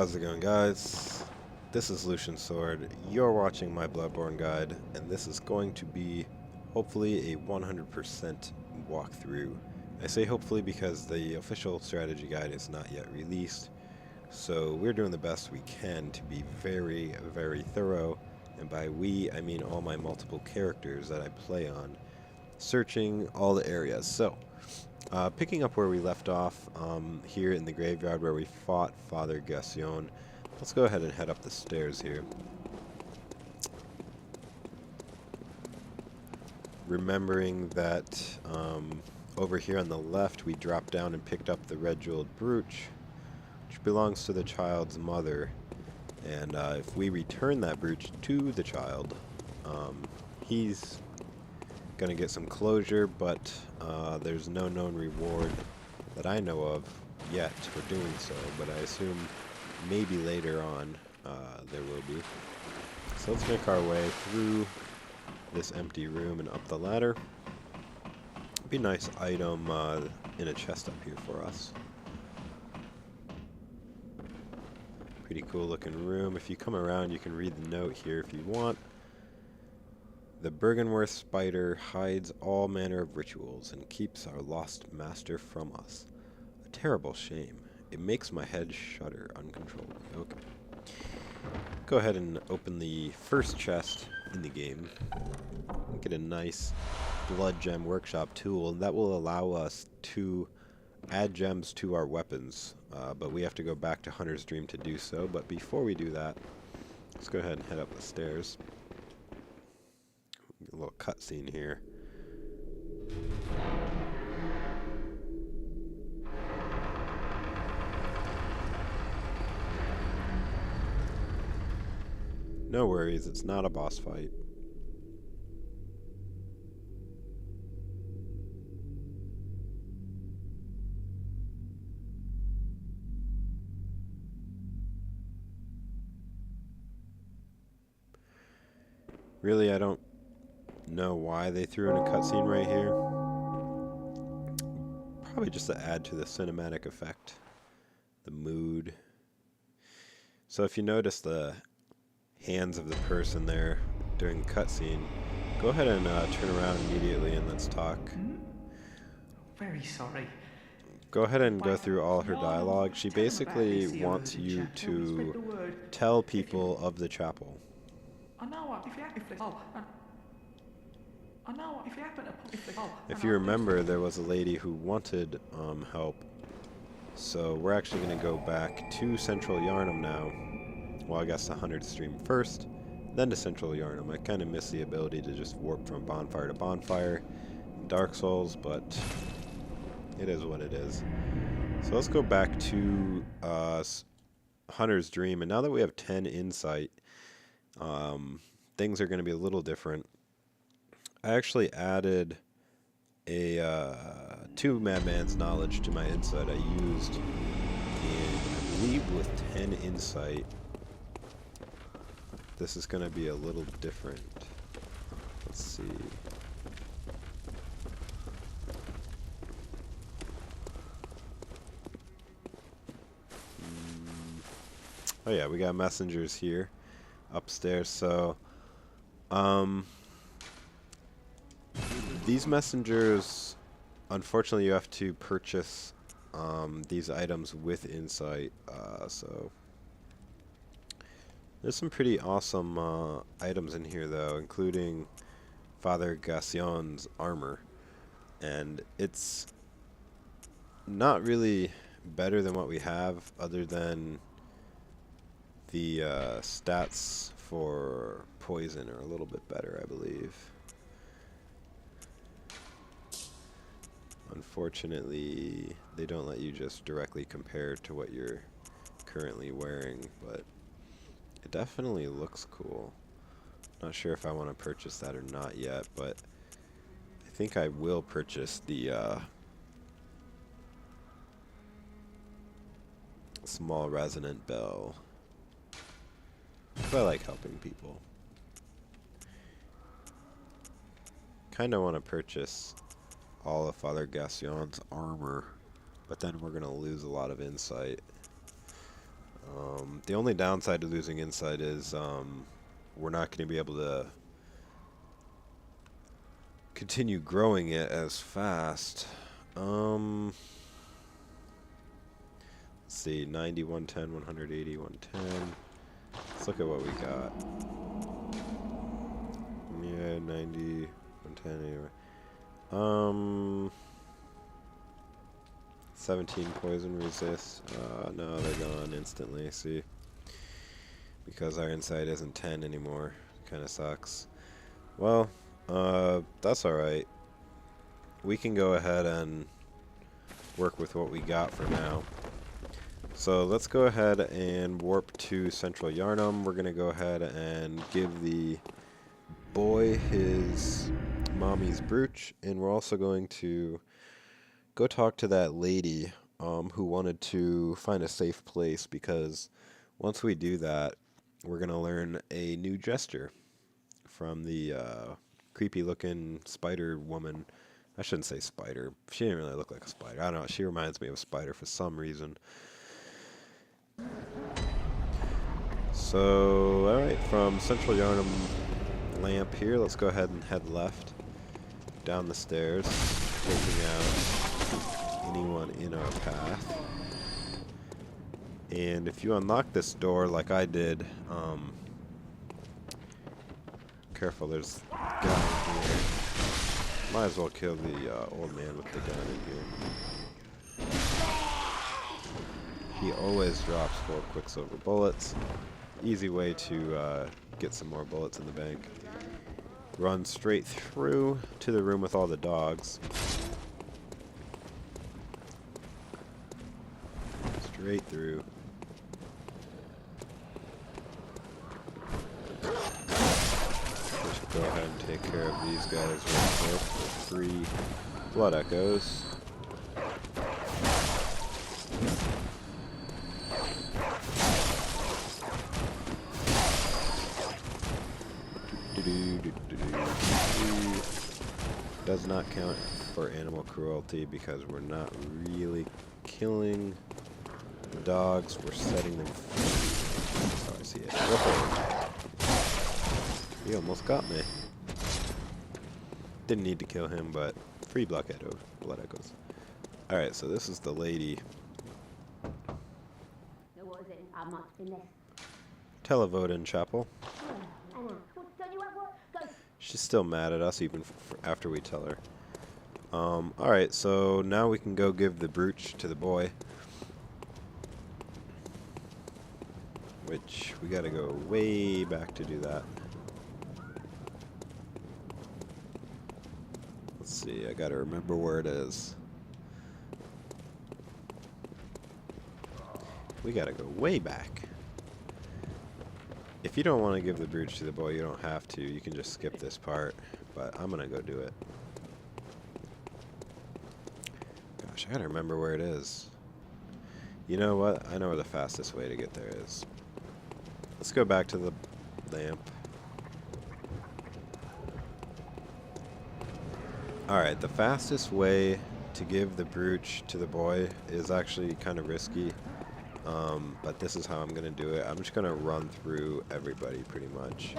How's it going, guys? This is Lucian Sword. You're watching my Bloodborne guide, and this is going to be hopefully a 100% walkthrough. I say hopefully because the official strategy guide is not yet released, so we're doing the best we can to be very, very thorough, and by we, I mean all my multiple characters that I play on, searching all the areas. So, picking up where we left off here in the graveyard where we fought Father Gassion, let's go ahead and head up the stairs here. Remembering that over here on the left we dropped down and picked up the red jeweled brooch, which belongs to the child's mother. And if we return that brooch to the child, he's gonna get some closure, but there's no known reward that I know of yet for doing so, but I assume maybe later on there will be. So let's make our way through this empty room and up the ladder. Be a nice item in a chest up here for us. Pretty cool looking room. If you come around, you can read the note here if you want. The Bergenworth spider hides all manner of rituals and keeps our lost master from us. A terrible shame. It makes my head shudder uncontrollably. Okay. Go ahead and open the first chest in the game. Get a nice blood gem workshop tool, and that will allow us to add gems to our weapons. But we have to go back to Hunter's Dream to do so. But before we do that, let's go ahead and head up the stairs. A little cutscene here. No worries, it's not a boss fight. Really, I don't know why they threw in a cutscene right here. Probably just to add to the cinematic effect, the mood. So if you notice the hands of the person there during the cutscene, go ahead and turn around immediately and let's talk. Very sorry. Go ahead and go through all her dialogue. She basically wants you to tell people of the chapel. I know what if you If you remember, there was a lady who wanted help, so we're actually going to go back to Central Yharnam now. Well, I guess to Hunter's Dream first, then to Central Yharnam. I kind of miss the ability to just warp from bonfire to bonfire in Dark Souls, but it is what it is. So let's go back to Hunter's Dream, and now that we have 10 insight, things are going to be a little different. I actually added a 2 Madman's knowledge to my insight. I used I believe with 10 insight. This is going to be a little different. Let's see. Oh yeah, we got messengers here upstairs. So these messengers, unfortunately you have to purchase these items with insight. So there's some pretty awesome items in here though, including Father Gassion's armor, and it's not really better than what we have, other than the stats for poison are a little bit better, I believe. Unfortunately, they don't let you just directly compare to what you're currently wearing, but it definitely looks cool. Not sure if I want to purchase that or not yet, but I think I will purchase the small resonant bell. I like helping people. Kinda want to purchase all of Father Gassion's armor, but then we're gonna lose a lot of insight. The only downside to losing insight is we're not going to be able to continue growing it as fast. Let's see, 90, 110, 180, 110. Let's look at what we got. Yeah, 90, 110, anyway. 17 poison resist. No, they're gone instantly, see? Because our insight isn't 10 anymore. Kinda sucks. Well, that's alright. We can go ahead and work with what we got for now. So let's go ahead and warp to Central Yharnam. We're gonna go ahead and give the boy his mommy's brooch, and we're also going to go talk to that lady who wanted to find a safe place, because once we do that, we're going to learn a new gesture from the creepy looking spider woman. I shouldn't say spider. She didn't really look like a spider. I don't know. She reminds me of a spider for some reason. So, alright, from Central Yharnam lamp here, let's go ahead and head left down the stairs, taking out anyone in our path. And if you unlock this door like I did, careful, there's a guy in here. Might as well kill the old man with the gun in here. He always drops 4 Quicksilver bullets. Easy way to get some more bullets in the bank. Run straight through to the room with all the dogs. Straight through. Just go ahead and take care of these guys real quick with 3 blood echoes. Does not count for animal cruelty because we're not really killing the dogs, we're setting them free. Oh, I see it. Whoa. He almost got me. Didn't need to kill him, but free blood echoes. Alright, so this is the lady. Oeden Chapel. She's still mad at us even after we tell her. Alright, so now we can go give the brooch to the boy. Which, we gotta go way back to do that. Let's see, I gotta remember where it is. We gotta go way back. If you don't want to give the brooch to the boy, you don't have to. You can just skip this part, but I'm gonna go do it. Gosh, I gotta remember where it is. You know what? I know where the fastest way to get there is. Let's go back to the lamp. Alright, the fastest way to give the brooch to the boy is actually kind of risky. But this is how I'm going to do it. I'm just going to run through everybody pretty much.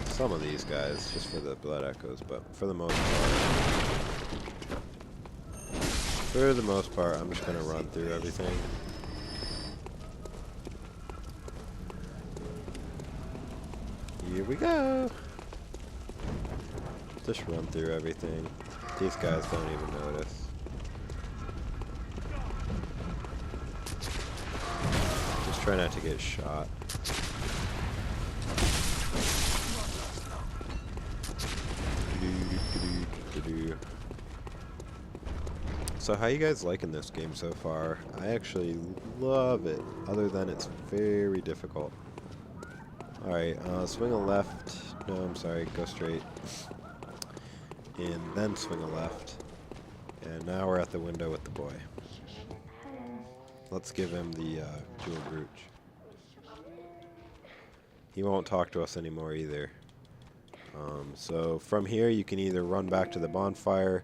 Some of these guys just for the blood echoes, but for the most part, I'm just going to run through everything. Here we go. Just run through everything. These guys don't even notice. Try not to get shot. So how you guys liking this game so far? I actually love it, other than it's very difficult. Alright, swing a left. No, I'm sorry, go straight. And then swing a left. And now we're at the window with the boy. Let's give him the jewel brooch. He won't talk to us anymore either. So from here you can either run back to the bonfire.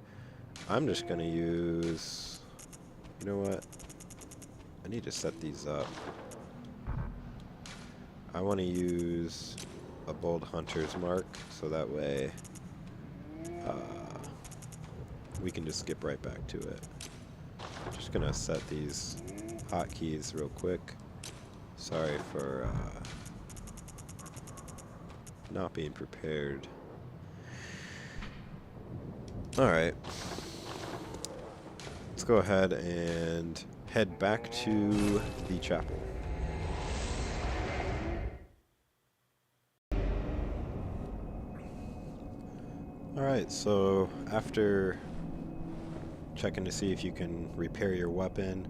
I'm just going to use You know what? I need to set these up. I want to use a bold hunter's mark, so that way we can just skip right back to it. I'm just gonna set these hotkeys real quick. Sorry for not being prepared. Alright. Let's go ahead and head back to the chapel. Alright, so after checking to see if you can repair your weapon,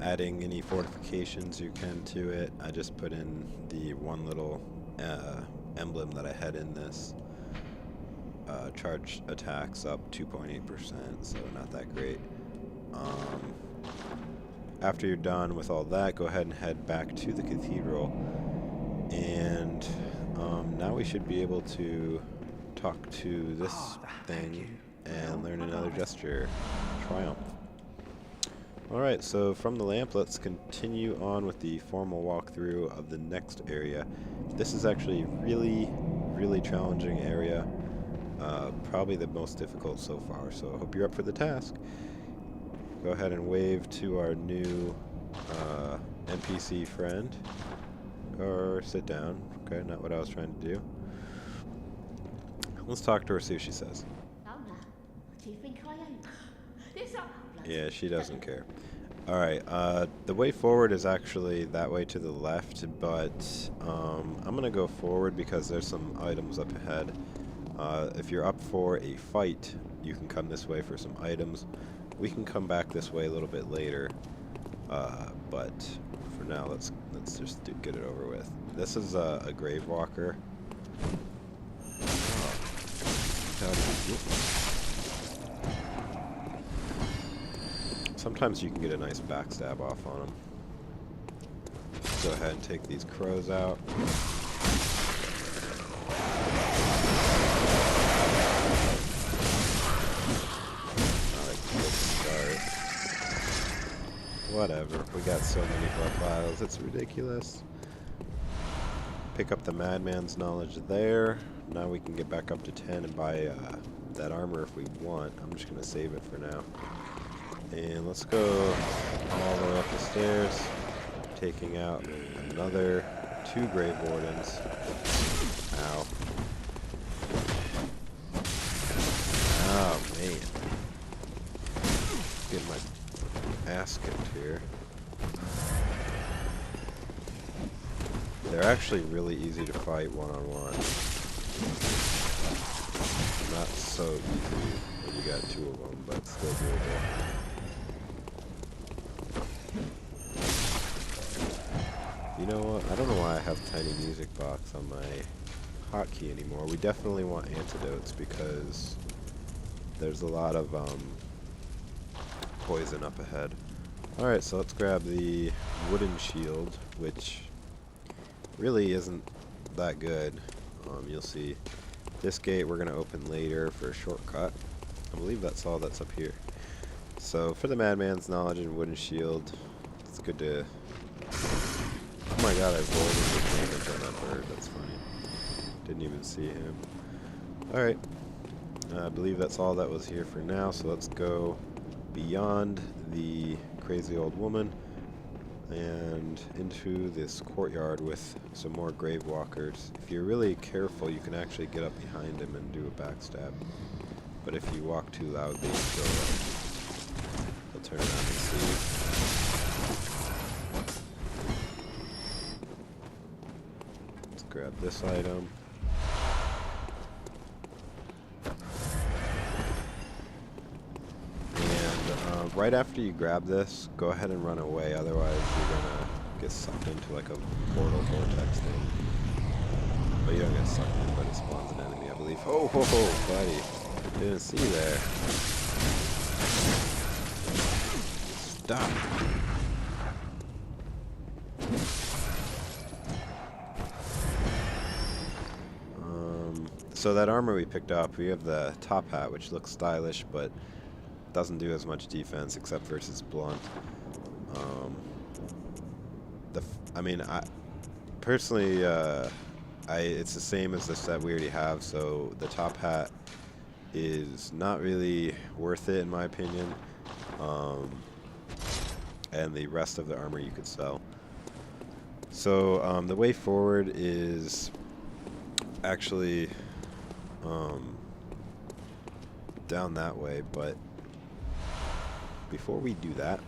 adding any fortifications you can to it, I just put in the one little emblem that I had in this. Charged attacks up 2.8%, so not that great. After you're done with all that, go ahead and head back to the Cathedral, and now we should be able to talk to this thing and learn another gesture. Triumph. Alright, so from the lamp, let's continue on with the formal walkthrough of the next area. This is actually a really challenging area. Probably the most difficult so far, so I hope you're up for the task. Go ahead and wave to our new NPC friend. Or sit down. Okay, not what I was trying to do. Let's talk to her, see what she says. Do you think I am? Yeah, she doesn't care. Alright, the way forward is actually that way to the left, but I'm going to go forward because there's some items up ahead. If you're up for a fight, you can come this way for some items. We can come back this way a little bit later, but for now, let's just get it over with. This is a grave walker. Sometimes you can get a nice backstab off on them. Go ahead and take these crows out. Whatever, we got so many blood vials, it's ridiculous. Pick up the Madman's knowledge there. Now we can get back up to 10 and buy that armor if we want. I'm just going to save it for now. And let's go all the way up the stairs, taking out another 2 Grave Wardens. Ow. Oh, man. Get my ass kicked here. They're actually really easy to fight one-on-one. Not so easy when you got 2 of them, but still doable. You know what? I don't know why I have tiny music box on my hotkey anymore. We definitely want antidotes because there's a lot of poison up ahead. Alright, so let's grab the wooden shield, which really isn't that good. You'll see this gate we're going to open later for a shortcut. I believe that's all that's up here. So for the Madman's knowledge and wooden shield, it's good to... Oh my god, I rolled into damage on that bird. That's funny. Didn't even see him. Alright. I believe that's all that was here for now, so let's go beyond the crazy old woman and into this courtyard with some more grave walkers. If you're really careful, you can actually get up behind him and do a backstab. But if you walk too loudly, he'll turn around and see you. Let's grab this item. Right after you grab this, go ahead and run away, otherwise you're gonna get sucked into like a portal vortex thing. But you don't get sucked in, but it spawns an enemy, I believe. Oh, ho, ho, buddy. Didn't see you there. Stop. So that armor we picked up, we have the top hat, which looks stylish, but doesn't do as much defense except versus blunt. I mean, I personally, it's the same as the set we already have, so the top hat is not really worth it in my opinion. And the rest of the armor you could sell. So the way forward is actually down that way, but before we do that,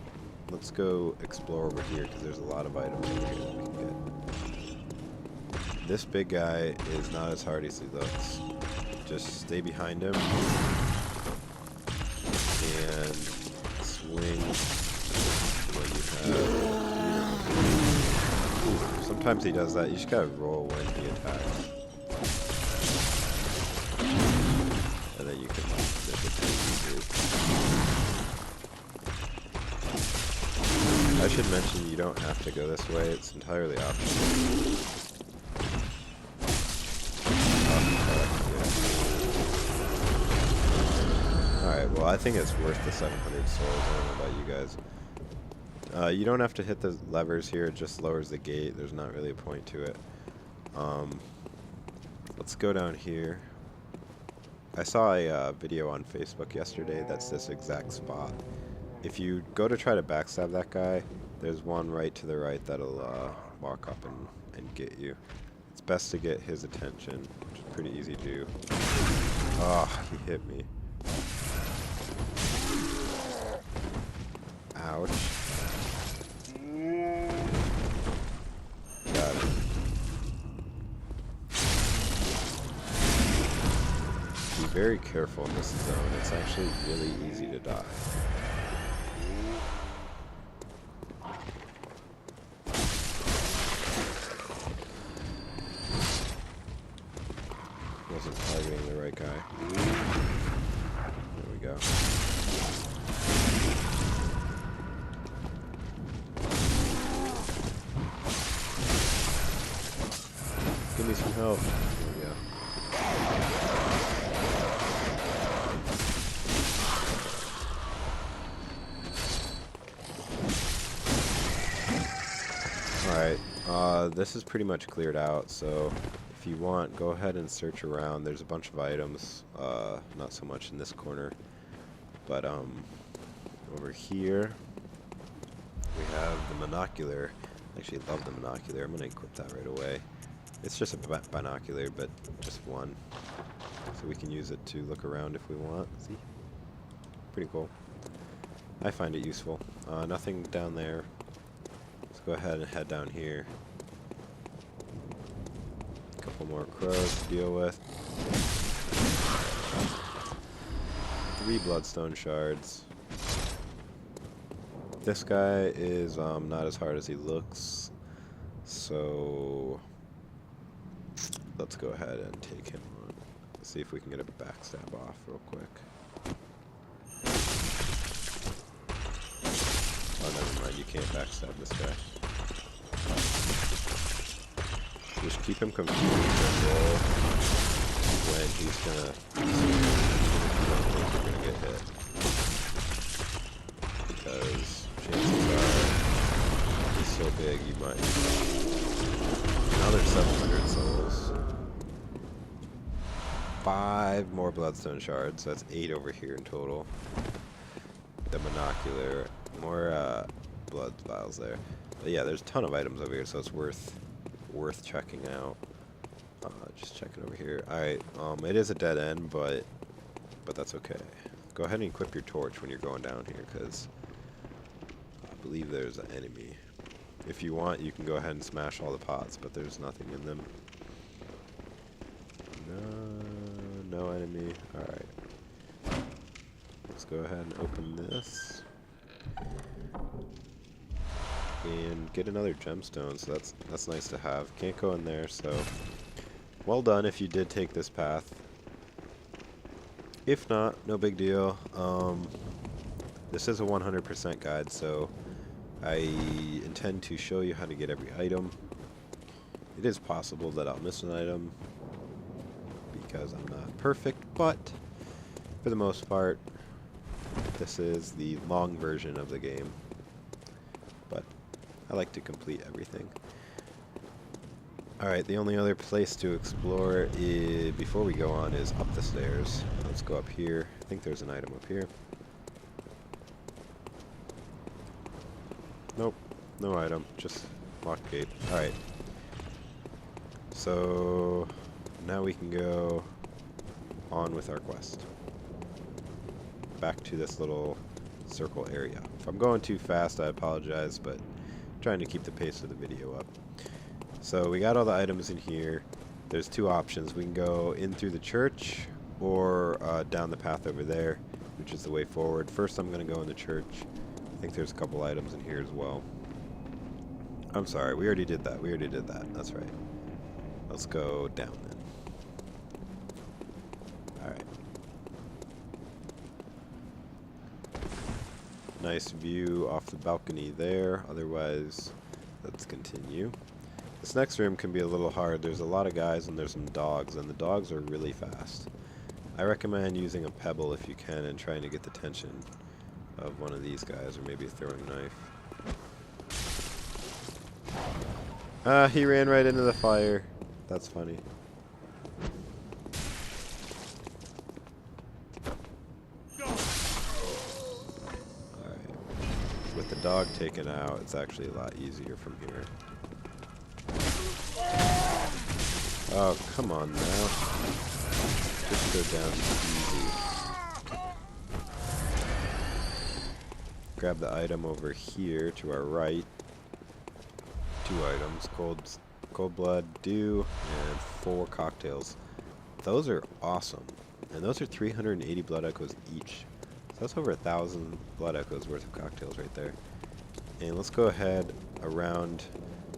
let's go explore over here because there's a lot of items over here that we can get. This big guy is not as hard as he looks. Just stay behind him and swing when you have. Ooh, sometimes he does that. You just gotta roll when he attacks, and then you can miss it pretty easily. I should mention you don't have to go this way. It's entirely optional. Alright, well I think it's worth the 700 souls. I don't know about you guys. You don't have to hit the levers here, it just lowers the gate. There's not really a point to it. Let's go down here. I saw a video on Facebook yesterday that's this exact spot. If you go to try to backstab that guy, there's one right to the right that'll walk up and get you. It's best to get his attention, which is pretty easy to do. Oh, he hit me. Ouch. Got it. Be very careful in this zone. It's actually really easy to die. Wasn't targeting the right guy. There we go. Give me some help. There we go. Alright, this is pretty much cleared out, so if you want, go ahead and search around. There's a bunch of items, not so much in this corner, but over here we have the Monocular. I actually love the Monocular. I'm going to equip that right away. It's just a binocular, but just one. So we can use it to look around if we want. See? Pretty cool. I find it useful. Nothing down there. Let's go ahead and head down here. A couple more crows to deal with. 3 bloodstone shards. This guy is not as hard as he looks, so let's go ahead and take him on. Let's see if we can get a backstab off real quick. Oh, never mind, you can't backstab this guy. Just keep him confused and roll when he's gonna, even if you don't think you're gonna get hit. Because chances are, he's so big you might. Now there's 700 souls. 5 more bloodstone shards, so that's 8 over here in total. The Monocular, more blood vials there. But yeah, there's a ton of items over here, so it's worth checking out. Just checking over here. Alright, it is a dead end, but that's okay. Go ahead and equip your torch when you're going down here, because I believe there's an enemy. If you want, you can go ahead and smash all the pots, but there's nothing in them. No enemy. Alright. Let's go ahead and open this. And get another gemstone, so that's nice to have. Can't go in there, so well done if you did take this path. If not, no big deal. This is a 100% guide, so I intend to show you how to get every item. It is possible that I'll miss an item because I'm not perfect, but for the most part, This is the long version of the game, but I like to complete everything. Alright, the only other place to explore before we go on is up the stairs. Let's go up here. I think there's an item up here. Nope, no item, just locked gate. Alright. So now we can go on with our quest. Back to this little circle area. If I'm going too fast, I apologize, but I'm trying to keep the pace of the video up. So we got all the items in here. There's two options. We can go in through the church or down the path over there, which is the way forward. First I'm going to go in the church. I think there's a couple items in here as well. I'm sorry, we already did that. We already did that. That's right. Let's go down then. Alright. Nice view off the balcony there. Otherwise, let's continue. This next room can be a little hard. There's a lot of guys and there's some dogs, and the dogs are really fast. I recommend using a pebble if you can and trying to get the tension of one of these guys, or maybe a throwing knife. He ran right into the fire. That's funny. Alright. With the dog taken out, it's actually a lot easier from here. Oh, come on now. Just go down easy. Grab the item over here to our right. Two items, Coldblood Dew and 4 cocktails. Those are awesome. And those are 380 blood echoes each. So that's over 1,000 blood echoes worth of cocktails right there. And let's go ahead around.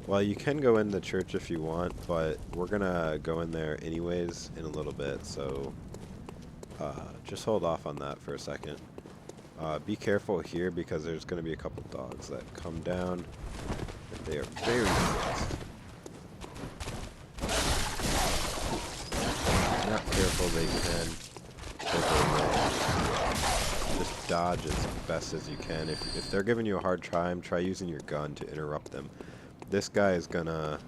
Well, you can go in the church if you want, but we're gonna go in there anyways in a little bit, so just hold off on that for a second. Be careful here because there's gonna be a couple dogs that come down, and they are very fast. Not careful, they can take away. Just dodge as best as you can. If they're giving you a hard time, try using your gun to interrupt them. This guy is gonna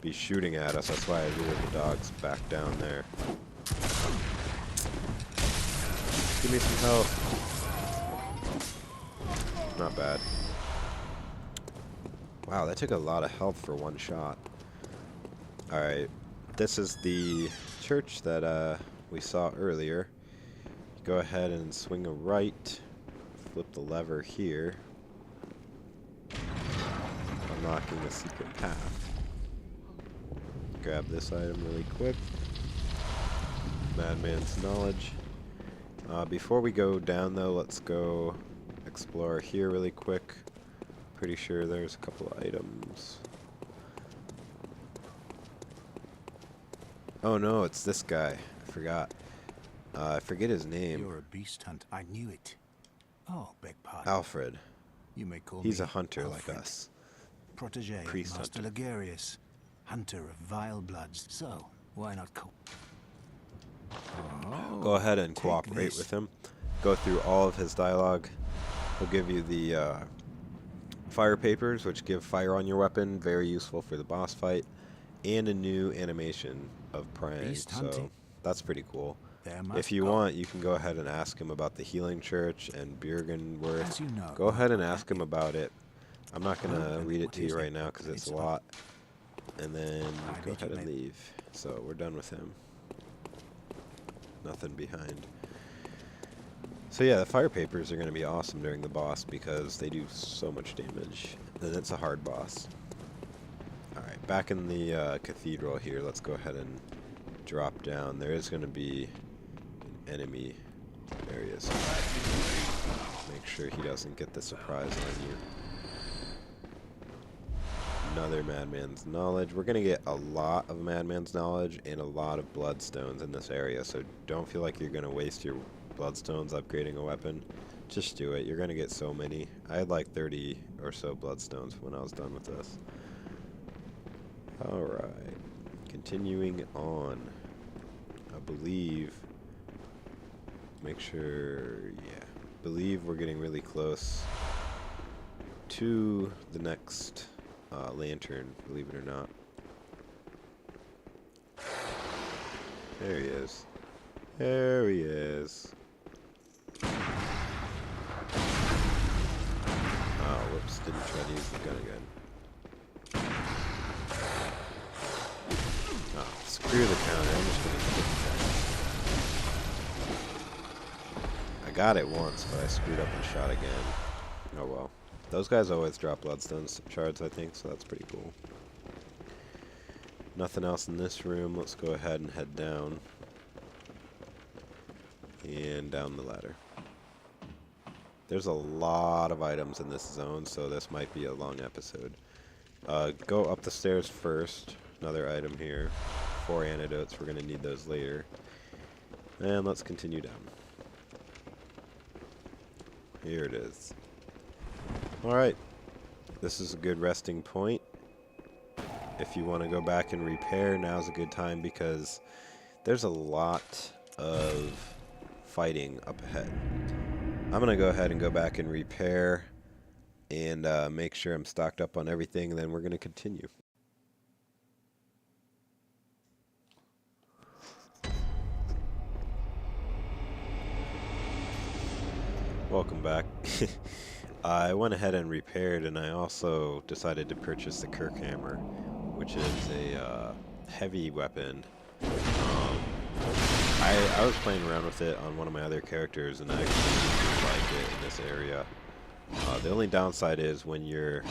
be shooting at us, that's why I lured the dogs back down there. Give me some health. Not bad. Wow, that took a lot of health for one shot. Alright, this is the church that we saw earlier. Go ahead and swing a right, flip the lever here. Unlocking a secret path. Grab this item really quick. Madman's knowledge. Before we go down though, let's go explore here really quick. Pretty sure there's a couple of items. Oh no, it's this guy. I forgot. I forget his name. You're a beast hunter. I knew it. Oh, beg pardon. Alfred. You may call He's me a hunter Alfred. like us. Protege of Priest Master hunter. Ligarius, hunter of vile bloods. So, why not Go ahead and take cooperate this. with him. Go through all of his dialogue. He'll give you the fire papers, which give fire on your weapon. Very useful for the boss fight. And a new animation of praying. Beast So hunting. that's pretty cool. There must If you want, you can go ahead and ask him about the Healing Church and Bjergenworth. As you know, Go ahead and ask him about it. I'm not going Well, to then read it what to you is right it? now because it's It's a about- lot. And then I go need to ahead and make- leave. So we're done with him. Nothing behind. So yeah, the fire papers are going to be awesome during the boss because they do so much damage. And it's a hard boss. Alright, back in the cathedral here, let's go ahead and drop down. There is going to be an enemy area, so make sure he doesn't get the surprise on you. Another Madman's knowledge. We're going to get a lot of Madman's knowledge and a lot of bloodstones in this area, so don't feel like you're going to waste your bloodstones upgrading a weapon. Just do it. You're going to get so many. I had like 30 or so bloodstones when I was done with this. Alright. Continuing on. I believe... Make sure... Yeah. believe we're getting really close to the next lantern, believe it or not. There he is. There he is. Oh, whoops, didn't try to use the gun again. Oh, screw the counter, I'm just gonna skip that. I got it once, but I screwed up and shot again. Oh well. Those guys always drop bloodstone shards, I think, so that's pretty cool. Nothing else in this room. Let's go ahead and head down. And down the ladder. There's a lot of items in this zone, so this might be a long episode. Go up the stairs first. Another item here. 4 antidotes. We're going to need those later. And let's continue down. Here it is. Alright. This is a good resting point. If you want to go back and repair, now's a good time because there's a lot of fighting up ahead. I'm going to go ahead and go back and repair and make sure I'm stocked up on everything, and then we're going to continue. Welcome back. I went ahead and repaired, and I also decided to purchase the Kirk hammer, which is a heavy weapon. I was playing around with it on one of my other characters, and I actually like it in this area. The only downside is when you're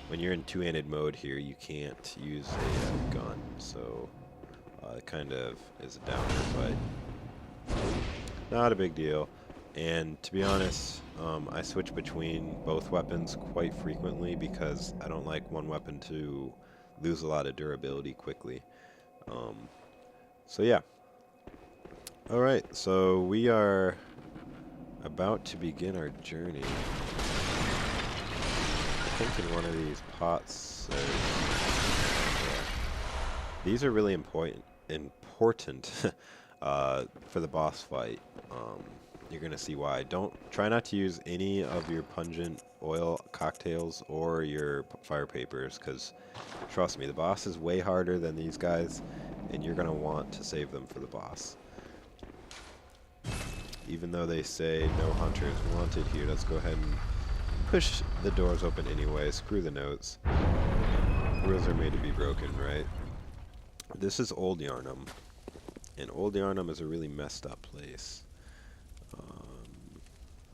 in two-handed mode here, you can't use a gun, so it kind of is a downer, but not a big deal. And to be honest, I switch between both weapons quite frequently because I don't like one weapon to lose a lot of durability quickly. So yeah. Alright, so we are about to begin our journey. I think in one of these pots there's... Yeah. These are really important for the boss fight. You're gonna see why. Try not to use any of your pungent oil cocktails or your fire papers, because trust me, the boss is way harder than these guys, and you're gonna want to save them for the boss. Even though they say no hunters wanted here, let's go ahead and push the doors open anyway. Screw the notes. Rules are made to be broken, right? This is Old Yharnam, and Old Yharnam is a really messed up place.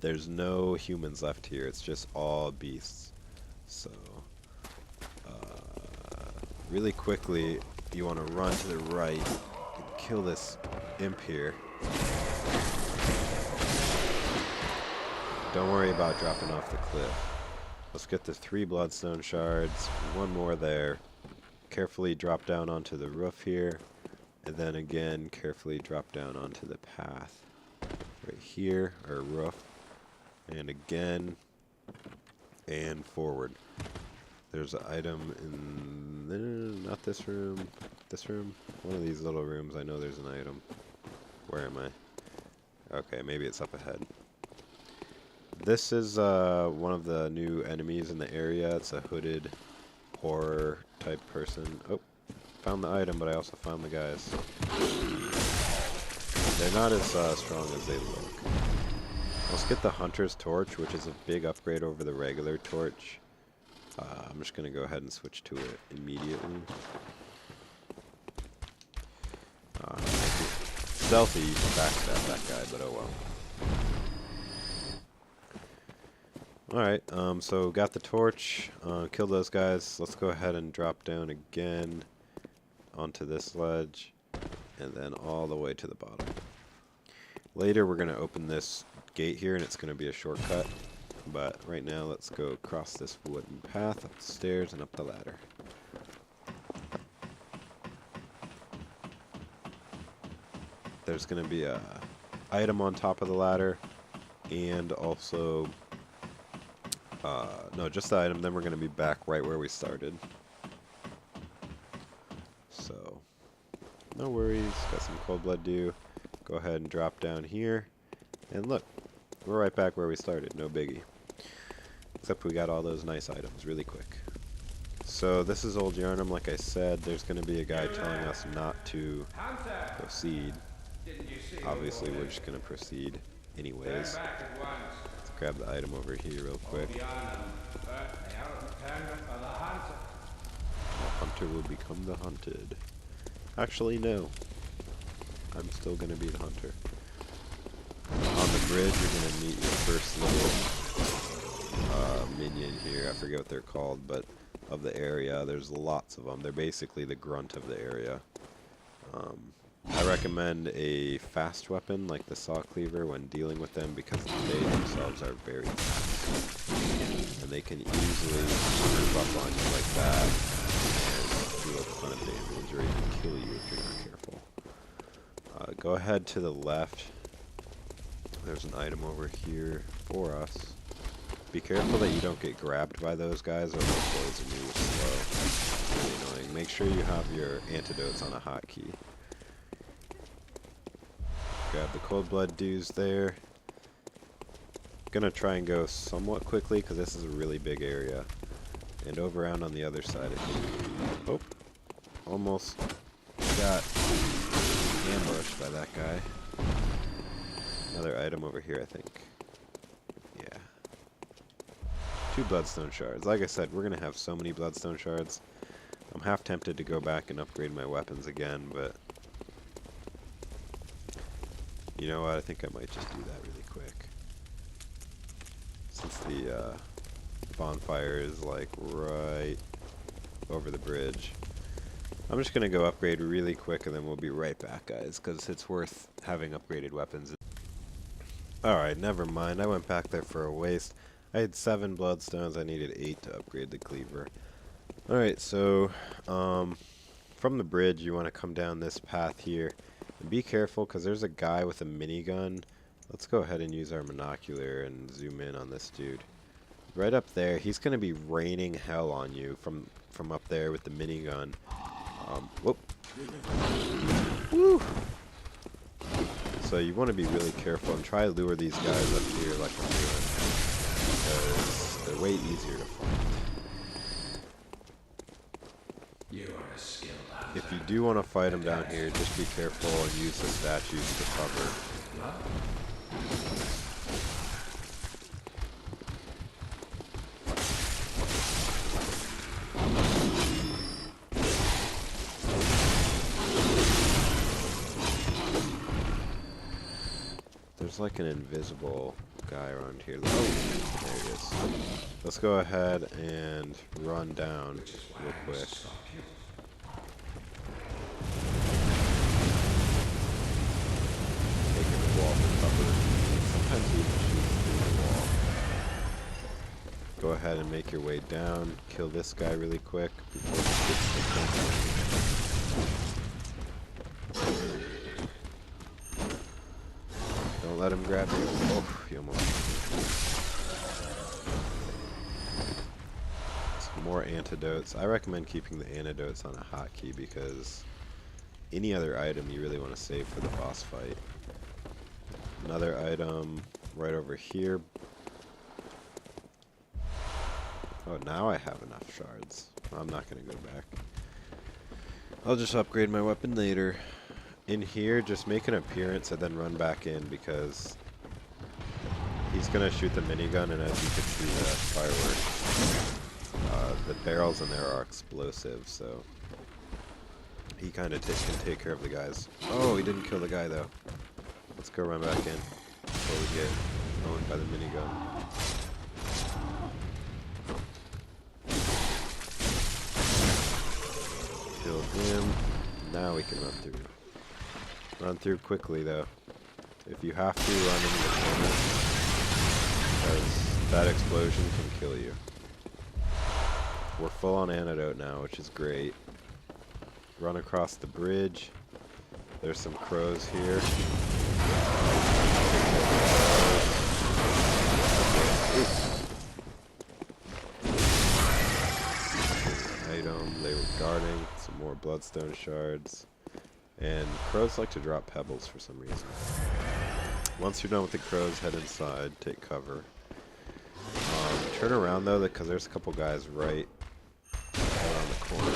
There's no humans left here, it's just all beasts. So, really quickly, you want to run to the right and kill this imp here. Don't worry about dropping off the cliff. Let's get the 3 bloodstone shards, 1 more there. Carefully drop down onto the roof here, and then again carefully drop down onto the path. Right here, or roof, and again, and forward. There's an item in not this room, one of these little rooms. I know there's an item. Where am I? Okay, maybe it's up ahead. This is one of the new enemies in the area. It's a hooded horror type person. Oh, found the item, but I also found the guys. They're not as strong as they look. Let's get the Hunter's Torch, which is a big upgrade over the regular torch. I'm just going to go ahead and switch to it immediately. Stealthy, you can backstab that guy, but oh well. Alright, so got the torch, killed those guys. Let's go ahead and drop down again onto this ledge, and then all the way to the bottom. Later we're going to open this gate here, and it's going to be a shortcut. But right now, let's go across this wooden path, up the stairs, and up the ladder. There's going to be a item on top of the ladder, and also... no, just the item, then we're going to be back right where we started. So, no worries, got some Coldblood Dew. Go ahead and drop down here, and look, we're right back where we started, no biggie. Except we got all those nice items really quick. So this is Old Yharnam, like I said. There's going to be a guy telling us not to proceed. Obviously, we're just going to proceed anyways. Let's grab the item over here real quick. The hunter will become the hunted. Actually, no. I'm still going to be the hunter. On the bridge, you're going to meet your first little minion here. I forget what they're called, but of the area. There's lots of them. They're basically the grunt of the area. I recommend a fast weapon like the saw cleaver when dealing with them because they themselves are very fast. And they can easily group up on you like that and do a ton of damage or even kill you if you're not careful. Go ahead to the left. There's an item over here for us. Be careful that you don't get grabbed by those guys or they'll poison you slow. Really annoying. Make sure you have your antidotes on a hotkey. Grab the Coldblood Dews there. Gonna try and go somewhat quickly because this is a really big area. And over around on the other side, I think. Oh, almost got ambushed by that guy. Another item over here, I think. Yeah. 2 bloodstone shards. Like I said, we're gonna have so many bloodstone shards. I'm half tempted to go back and upgrade my weapons again, but you know what? I think I might just do that really quick. Since the bonfire is like right over the bridge. I'm just gonna go upgrade really quick and then we'll be right back, guys, because it's worth having upgraded weapons. Alright, never mind. I went back there for a waste. I had 7 bloodstones. I needed 8 to upgrade the cleaver. Alright, so from the bridge you want to come down this path here. And be careful because there's a guy with a minigun. Let's go ahead and use our monocular and zoom in on this dude. Right up there, he's going to be raining hell on you from up there with the minigun. Whoop. Woo! So you want to be really careful and try to lure these guys up here like I'm doing, because they're way easier to fight. You are a skilled hunter. If you do want to fight them down here, just be careful and use the statues to cover. There's like an invisible guy around here. Oh, there he is. Let's go ahead and run down real quick. Taking the wall for cover. Sometimes he even shoots through the wall. Go ahead and make your way down. Kill this guy really quick before he gets the front. Don't let him grab you. Oh, he almost. Some more antidotes. I recommend keeping the antidotes on a hotkey because any other item you really want to save for the boss fight. Another item right over here. Oh, now I have enough shards. I'm not going to go back. I'll just upgrade my weapon later. In here, just make an appearance and then run back in because he's going to shoot the minigun, and as you can see the fireworks, the barrels in there are explosive, so he kind of can take care of the guys. Oh, he didn't kill the guy though. Let's go run back in before we get owned by the minigun. Killed him. Now we can run through. Run through quickly though. If you have to, run into the corner, because that explosion can kill you. We're full on antidote now, which is great. Run across the bridge. There's some crows here. Item, they were guarding. Some more bloodstone shards. And crows like to drop pebbles for some reason. Once you're done with the crows, head inside, take cover. Turn around though, because there's a couple guys right around the corner.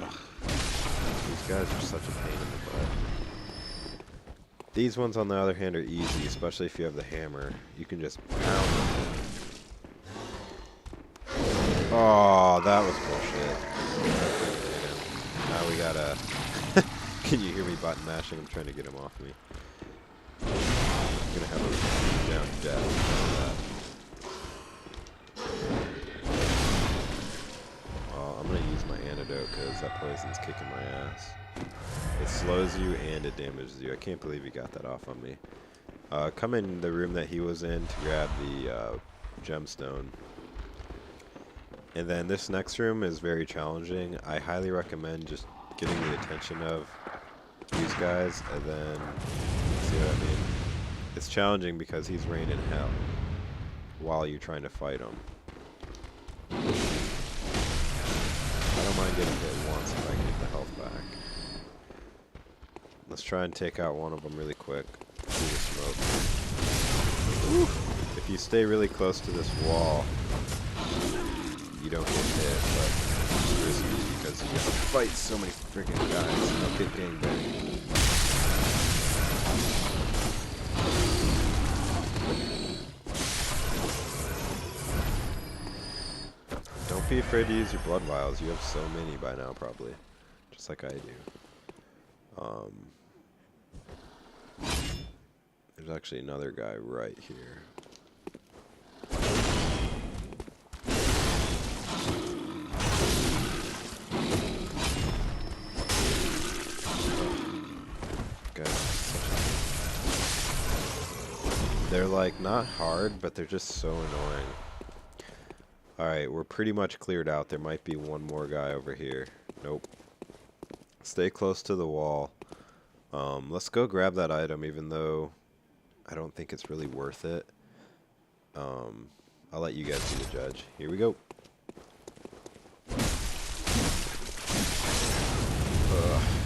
Ugh. These guys are such a pain in the butt. These ones, on the other hand, are easy, especially if you have the hammer. You can just pound them. Oh, that was bullshit. Now we gotta... Can you hear me button mashing? I'm trying to get him off me. I'm gonna have him down dead because of that. Well, I'm gonna use my antidote because that poison's kicking my ass. It slows you and it damages you. I can't believe he got that off on me. Come in the room that he was in to grab the gemstone. And then this next room is very challenging. I highly recommend just getting the attention of these guys, and then, see what I mean? It's challenging because he's raining hell while you're trying to fight him. I don't mind getting hit once if I can get the health back. Let's try and take out one of them really quick through the smoke. Woo. If you stay really close to this wall, you don't get hit, but it's risky because you have to fight so many freaking guys. Don't get gangbanged. Don't be afraid to use your blood vials. You have so many by now, probably. Just like I do. There's actually another guy right here. They're like not hard, but they're just so annoying. Alright, we're pretty much cleared out. There might be one more guy over here. Nope. Stay close to the wall. Let's go grab that item, even though I don't think it's really worth it. I'll let you guys be the judge. Here we go.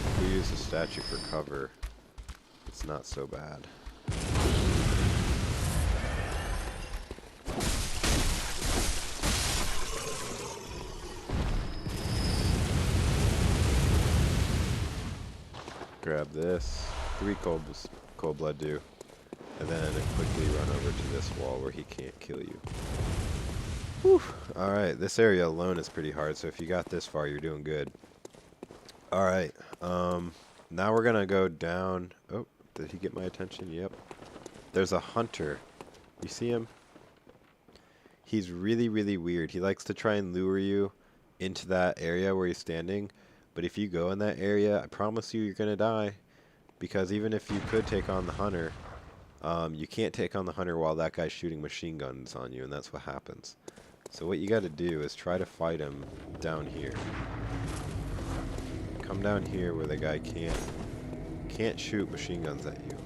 If we use the statue for cover, it's not so bad. Grab this, 3 Coldblood Dew, and then quickly run over to this wall where he can't kill you. Whew. Alright, this area alone is pretty hard, so if you got this far, you're doing good. Alright, now we're gonna go down. Oh, did he get my attention? Yep. There's a hunter. You see him? He's really, really weird. He likes to try and lure you into that area where he's standing. But if you go in that area, I promise you, you're going to die. Because even if you could take on the hunter, you can't take on the hunter while that guy's shooting machine guns on you, and that's what happens. So what you got to do is try to fight him down here. Come down here where the guy can't shoot machine guns at you.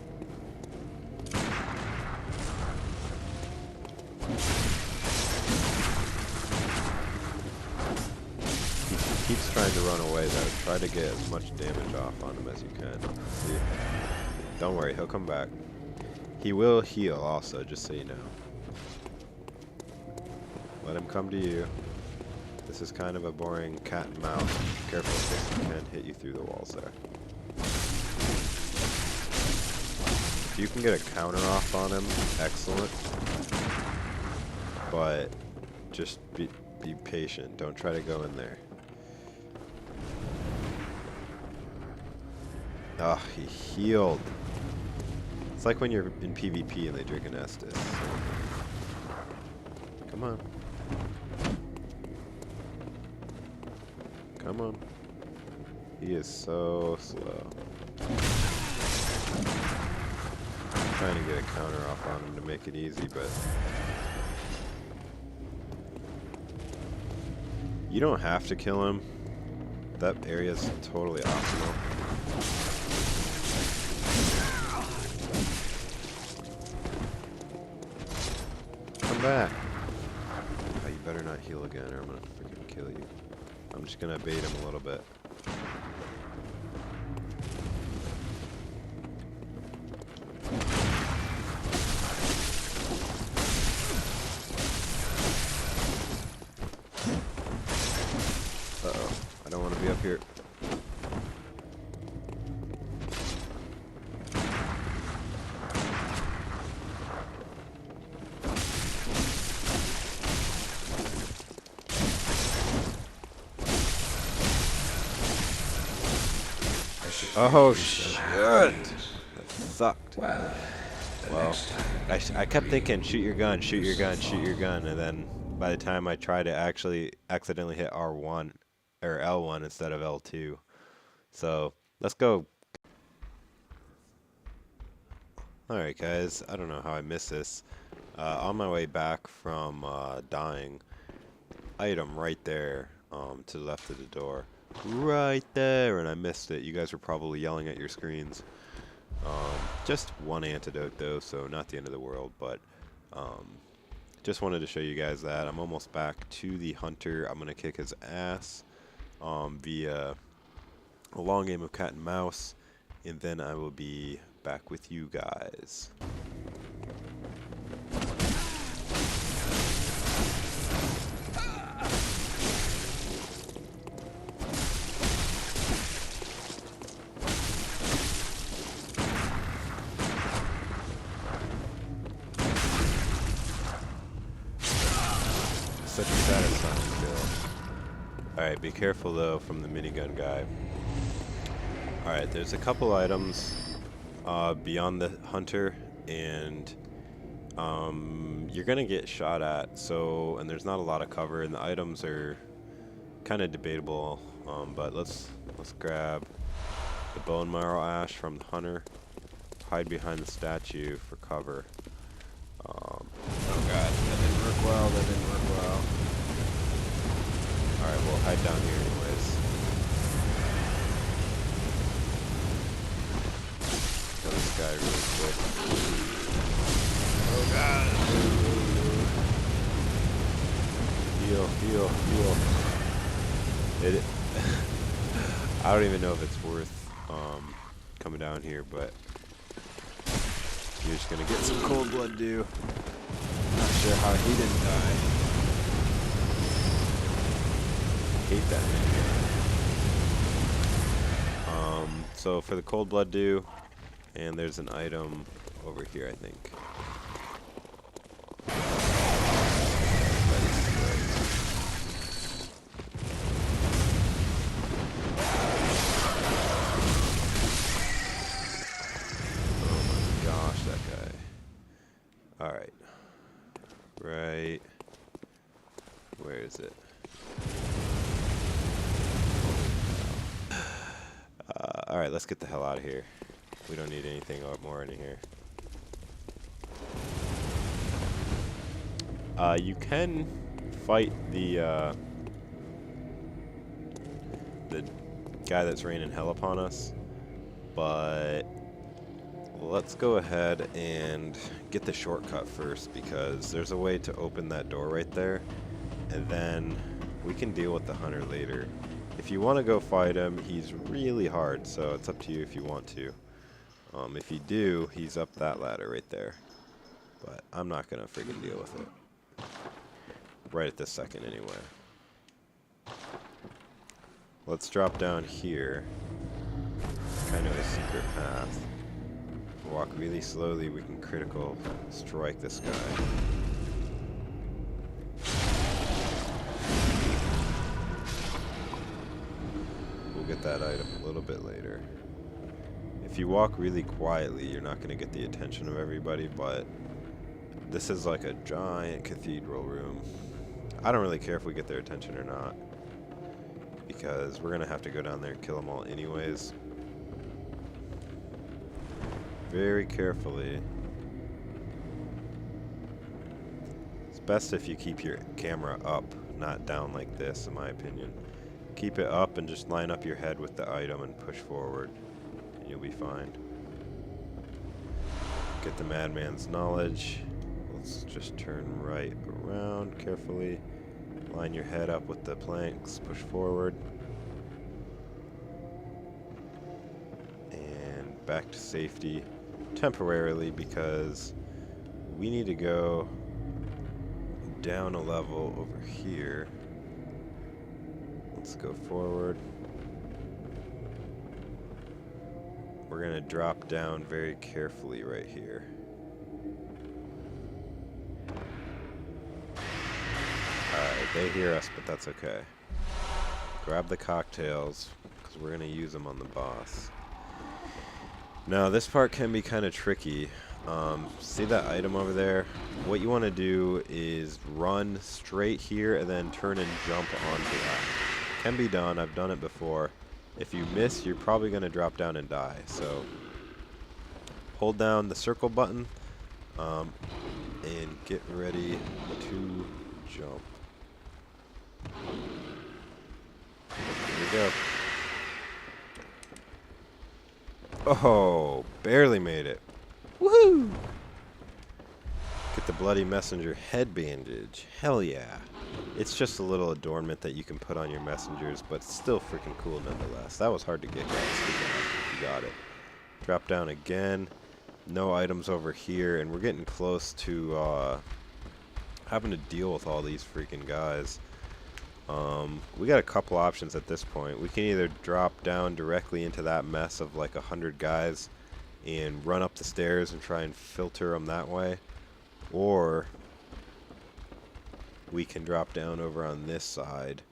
Keeps trying to run away though. Try to get as much damage off on him as you can. See? Don't worry, he'll come back. He will heal also, just so you know. Let him come to you. This is kind of a boring cat and mouse. Be careful because he can hit you through the walls there. If you can get a counter off on him, excellent. But just be patient. Don't try to go in there. Ah, he healed. It's like when you're in PvP and they drink an Estus. Come on. Come on. He is so slow. I'm trying to get a counter off on him to make it easy, but you don't have to kill him. That area is totally optional. Come back. better not heal again or I'm gonna freaking kill you. I'm just gonna bait him a little bit. Uh-oh. I don't want to be up here. Oh shit! That sucked. Well, I kept thinking, shoot your gun, shoot your gun, shoot your gun, and then by the time I tried to actually accidentally hit R1 or L1 instead of L2. So let's go. Alright guys, I don't know how I missed this. On my way back from dying, item right there to the left of the door. Right there, and I missed it. You guys were probably yelling at your screens. Just one antidote though, so not the end of the world, but just wanted to show you guys that. I'm almost back to the hunter. I'm going to kick his ass via a long game of cat and mouse, and then I will be back with you guys. Such a satisfying kill. Alright, be careful though from the minigun guy. Alright, there's a couple items beyond the hunter, and you're gonna get shot at, so, and there's not a lot of cover, and the items are kind of debatable, but let's grab the bone marrow ash from the hunter, hide behind the statue for cover. Oh god, that didn't work well, that didn't work well. Alright, we'll hide down here anyways. Kill this guy really quick. Oh god! Heal, heal, heal. I don't even know if it's worth coming down here, but you're just gonna get some Coldblood Dew. Not sure how he didn't die. Hate that man. So for the Coldblood Dew, and there's an item over here, I think. Alright. Right. Where is it? Alright, let's get the hell out of here. We don't need anything more in here. You can fight the guy that's raining hell upon us, but let's go ahead and get the shortcut first, because there's a way to open that door right there, and then we can deal with the hunter later. If you want to go fight him, he's really hard, so it's up to you if you want to. If you do, he's up that ladder right there, but I'm not gonna freaking deal with it right at this second anyway. Let's drop down here. Kind of a secret path. Walk really slowly, we can critical strike this guy. We'll get that item a little bit later. If you walk really quietly, you're not going to get the attention of everybody, but this is like a giant cathedral room. I don't really care if we get their attention or not, because we're going to have to go down there and kill them all anyways. Very carefully. It's best if you keep your camera up, not down like this, in my opinion. Keep it up and just line up your head with the item and push forward, and you'll be fine. Get the Madman's knowledge. Let's just turn right around carefully. Line your head up with the planks, push forward. And back to safety temporarily because we need to go down a level over here. Let's go forward. We're going to drop down very carefully right here. Alright, they hear us, but that's okay. Grab the cocktails, because we're going to use them on the boss. Now, this part can be kind of tricky. See that item over there? What you want to do is run straight here and then turn and jump onto that. Can be done. I've done it before. If you miss, you're probably going to drop down and die. So, hold down the circle button and get ready to jump. Here we go. Oh, barely made it. Woohoo! Get the Bloody Messenger head bandage. Hell yeah. It's just a little adornment that you can put on your messengers, but still freaking cool nonetheless. That was hard to get, guys. You got it. Drop down again. No items over here, and we're getting close to having to deal with all these freaking guys. We got a couple options at this point. We can either drop down directly into that mess of like 100 guys and run up the stairs and try and filter them that way, or we can drop down over on this side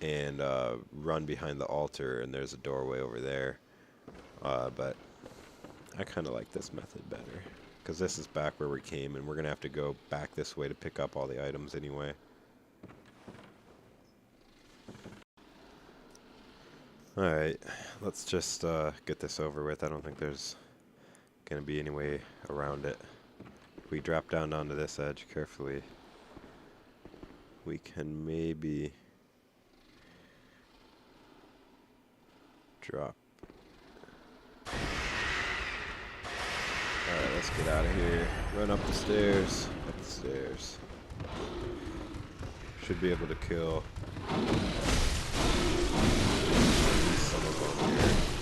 and run behind the altar, and there's a doorway over there. But I kind of like this method better because this is back where we came, and we're gonna have to go back this way to pick up all the items anyway. Alright, let's just get this over with. I don't think there's going to be any way around it. If we drop down onto this edge carefully, we can maybe drop. Alright, let's get out of here. Run up the stairs. Up the stairs. Should be able to kill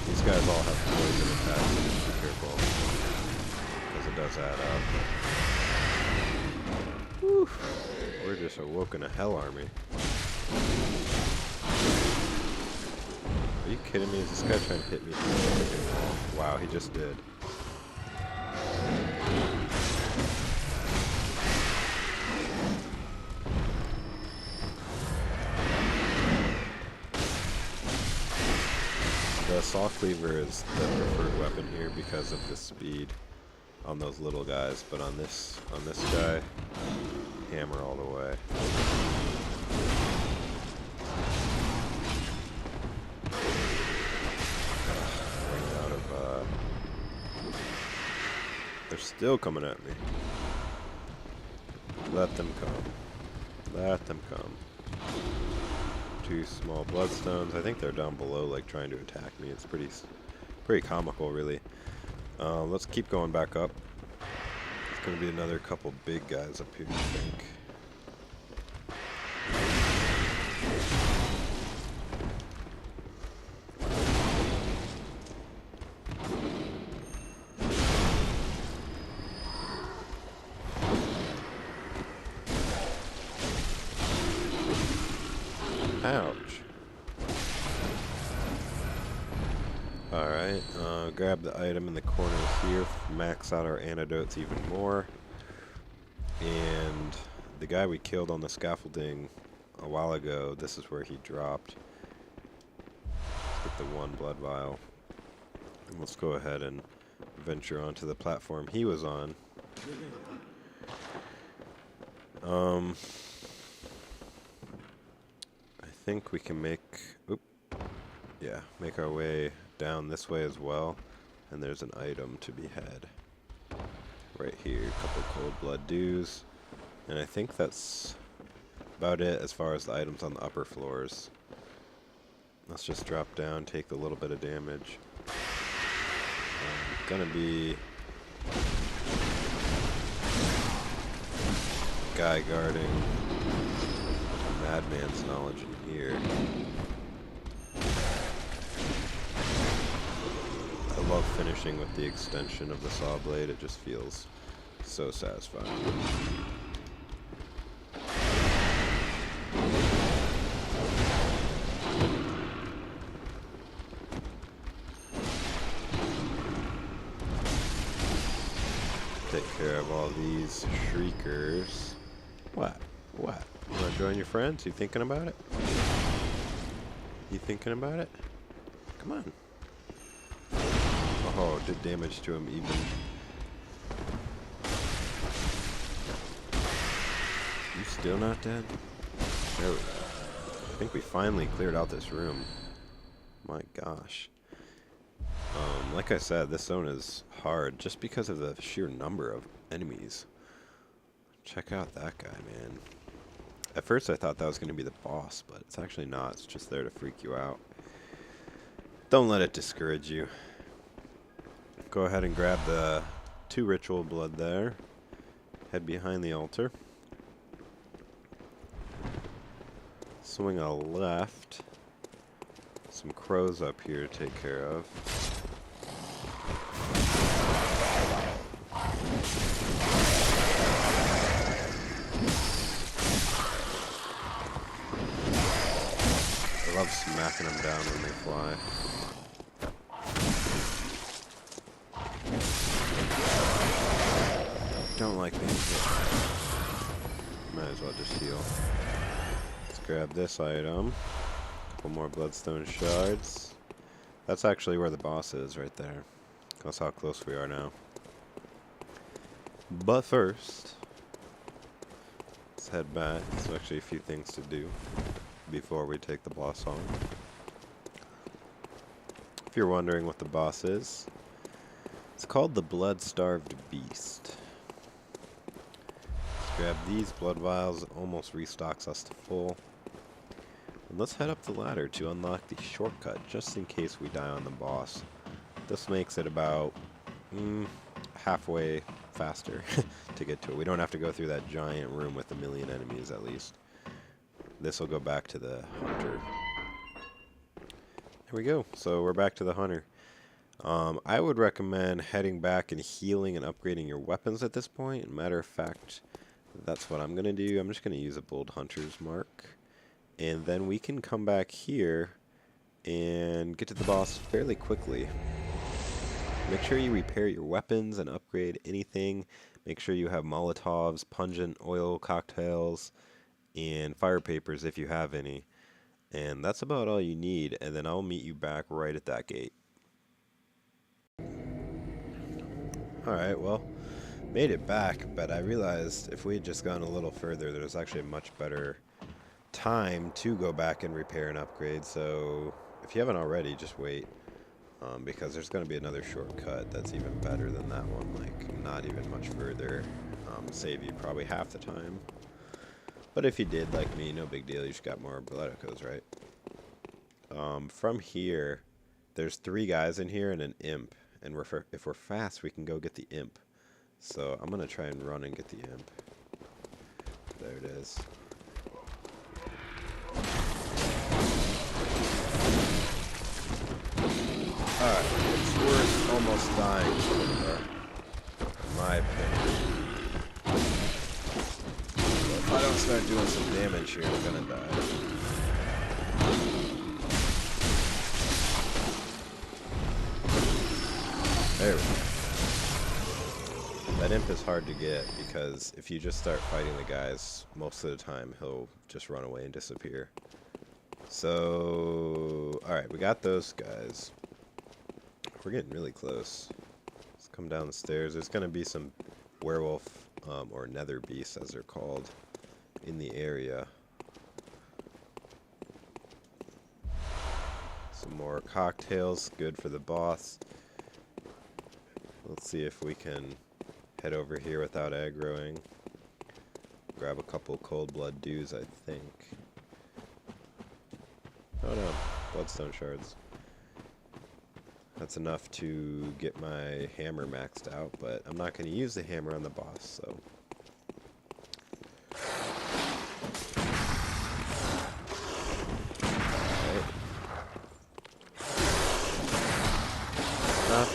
these guys all have poison attacks, so just be careful, because it does add up. Whew. We're just awoken a hell army. Are you kidding me? Is this guy trying to hit me through the freaking wall? Wow, he just did. The Saw Cleaver is the preferred weapon here because of the speed on those little guys, but on this guy, hammer all the way. Running out of, they're still coming at me. Let them come. Let them come. 2 small bloodstones. I think they're down below, like trying to attack me. It's pretty comical, really. Let's keep going back up. There's gonna be another couple big guys up here, I think. Ouch. Alright, grab the item in the corner here, max out our antidotes even more. And the guy we killed on the scaffolding a while ago, this is where he dropped. Let's get the 1 blood vial. And let's go ahead and venture onto the platform he was on. I think we can make our way down this way as well, and there's an item to be had right here. A couple Coldblood Dews, and I think that's about it as far as the items on the upper floors. Let's just drop down, take a little bit of damage. Gonna be guy guarding Madman's knowledge in here. I love finishing with the extension of the saw blade. It just feels so satisfying. Take care of all these shriekers. What? What? You wanna join your friends? You thinking about it? You thinking about it? Come on. Oh, did damage to him even. You still not dead? There we go. I think we finally cleared out this room. My gosh. Like I said, this zone is hard just because of the sheer number of enemies. Check out that guy, man. At first I thought that was going to be the boss, but it's actually not. It's just there to freak you out. Don't let it discourage you. Go ahead and grab the 2 ritual blood there. Head behind the altar. Swing a left. Some crows up here to take care of. I love smacking them down when they fly. Don't like being hit. Might as well just heal. Let's grab this item. Couple more bloodstone shards. That's actually where the boss is, right there. That's how close we are now. But first, let's head back. There's actually a few things to do before we take the boss on. If you're wondering what the boss is, it's called the Blood-Starved Beast. Let's grab these blood vials. It almost restocks us to full. And let's head up the ladder to unlock the shortcut, just in case we die on the boss. This makes it about halfway faster to get to it. We don't have to go through that giant room with a million enemies, at least. This will go back to the hunter. There we go. So we're back to the hunter. I would recommend heading back and healing and upgrading your weapons at this point. Matter of fact, that's what I'm going to do. I'm just going to use a bold hunter's mark. And then we can come back here and get to the boss fairly quickly. Make sure you repair your weapons and upgrade anything. Make sure you have Molotovs, Pungent oil cocktails, and fire papers if you have any. And that's about all you need, and then I'll meet you back right at that gate. Alright, well, made it back, but I realized if we had just gone a little further, there was actually a much better time to go back and repair and upgrade. So if you haven't already, just wait, because there's going to be another shortcut that's even better than that one, like not even much further, save you probably half the time. But if you did, like me, no big deal. You just got more blood echoes, right? From here, there's 3 guys in here and an imp. And if we're fast, we can go get the imp. So I'm going to try and run and get the imp. There it is. Alright, it's worth almost dying for, in my opinion. If I don't start doing some damage here, I'm gonna die. There we go. That imp is hard to get because if you just start fighting the guys, most of the time he'll just run away and disappear. So, alright, we got those guys. We're getting really close. Let's come down the stairs. There's gonna be some werewolf, or nether beasts as they're called, in the area. Some more cocktails, good for the boss. Let's see if we can head over here without aggroing. Grab a couple Coldblood Dews, I think. Oh no, bloodstone shards. That's enough to get my hammer maxed out, but I'm not going to use the hammer on the boss, so.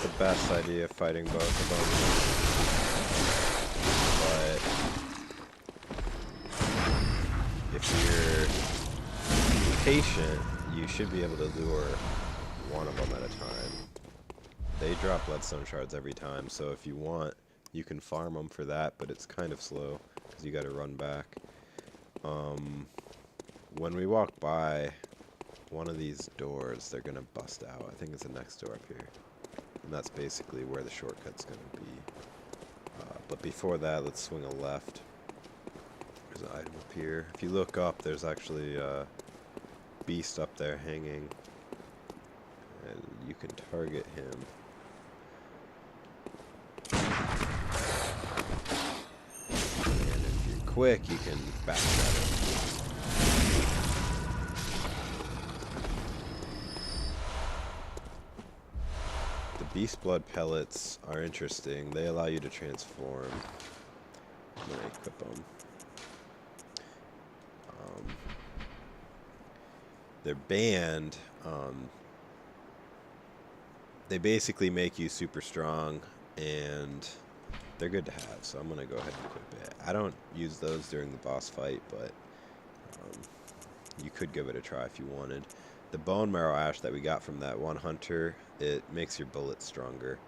the best idea fighting both of them, but if you're patient, you should be able to lure one of them at a time. They drop bloodstone shards every time, so if you want, you can farm them for that, but it's kind of slow because you got to run back. When we walk by one of these doors, they're gonna bust out. I think it's the next door up here, and that's basically where the shortcut's gonna be. But before that, let's swing a left. There's an item up here. If you look up, there's actually a beast up there hanging, and you can target him. And if you're quick, you can backstab him. Beast blood pellets are interesting. They allow you to transform. I'm gonna equip them. They're banned. They basically make you super strong, and they're good to have. So I'm gonna go ahead and equip it. I don't use those during the boss fight, but you could give it a try if you wanted. The bone marrow ash that we got from that one hunter, it makes your bullets stronger.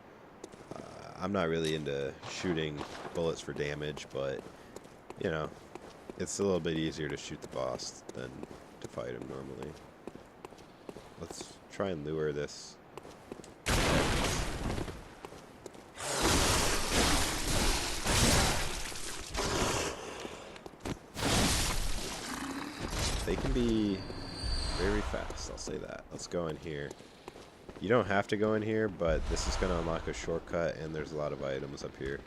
I'm not really into shooting bullets for damage, but, you know, it's a little bit easier to shoot the boss than to fight him normally. Let's try and lure this. They can be very fast, I'll say that. Let's go in here. You don't have to go in here, but this is going to unlock a shortcut, and there's a lot of items up here.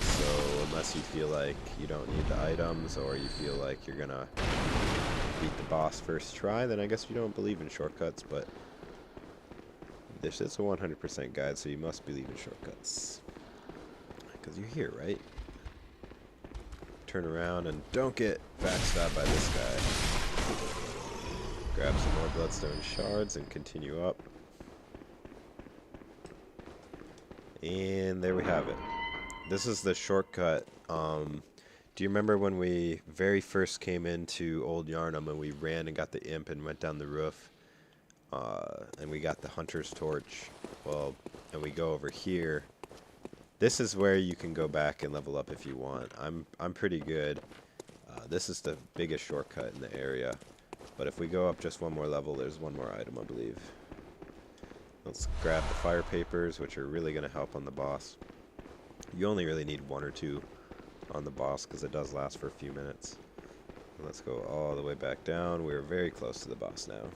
So unless you feel like you don't need the items, or you feel like you're going to beat the boss first try, then I guess you don't believe in shortcuts, but this is a 100% guide, so you must believe in shortcuts. Because you're here, right? Turn around and don't get backstabbed by this guy. Grab some more bloodstone shards and continue up. And there we have it. This is the shortcut. Do you remember when we very first came into Old Yharnam and we ran and got the imp and went down the roof? And we got the hunter's torch. Well, and we go over here. This is where you can go back and level up if you want. I'm pretty good. This is the biggest shortcut in the area. But if we go up just one more level, there's one more item, I believe. Let's grab the fire papers, which are really going to help on the boss. You only really need one or two on the boss because it does last for a few minutes. And let's go all the way back down. We're very close to the boss now.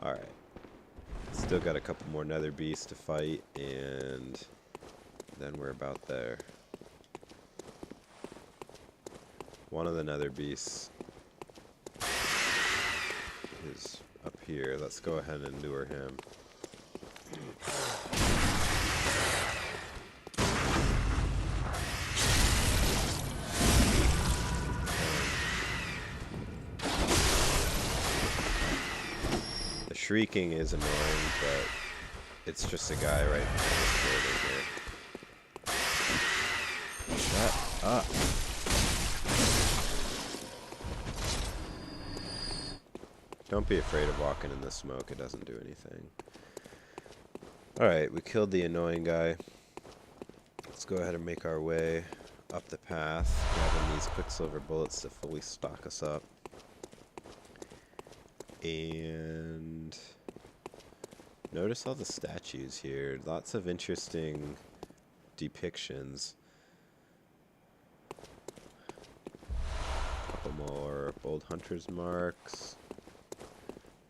Alright. Still got a couple more nether beasts to fight, and then we're about there. One of the nether beasts is up here. Let's go ahead and lure him. The shrieking is annoying, but it's just a guy right behind this building here. Shut up. Don't be afraid of walking in the smoke, it doesn't do anything. Alright, we killed the annoying guy. Let's go ahead and make our way up the path, grabbing these quicksilver bullets to fully stock us up. And notice all the statues here. Lots of interesting depictions. Couple more bold hunter's marks.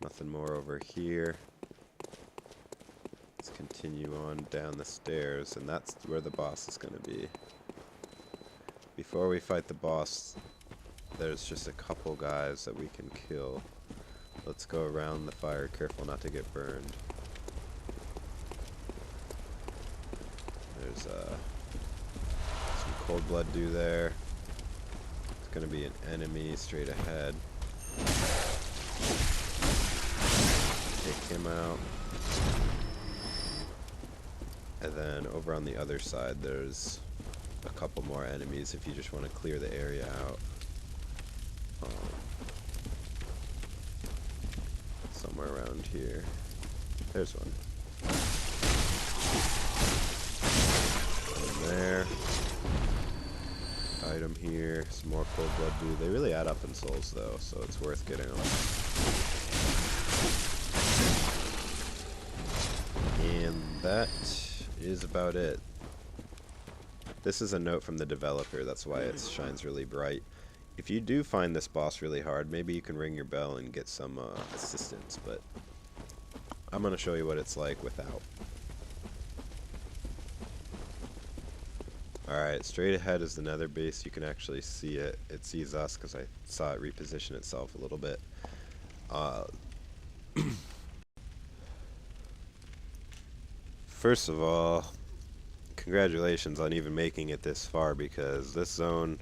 Nothing more over here. Let's continue on down the stairs, and that's where the boss is going to be. Before we fight the boss, there's just a couple guys that we can kill. Let's go around the fire, careful not to get burned. There's some Coldblood Dew there. It's going to be an enemy straight ahead. him out. And then over on the other side, there's a couple more enemies if you just want to clear the area out. Somewhere around here. There's one. One there. Item here. Some more Coldblood Dew. They really add up in souls though, so it's worth getting them. And that is about it. This is a note from the developer, that's why it shines really bright. If you do find this boss really hard, maybe you can ring your bell and get some assistance, but I'm going to show you what it's like without. Alright, straight ahead is the nether base. You can actually see it. It sees us because I saw it reposition itself a little bit. First of all, congratulations on even making it this far, because this zone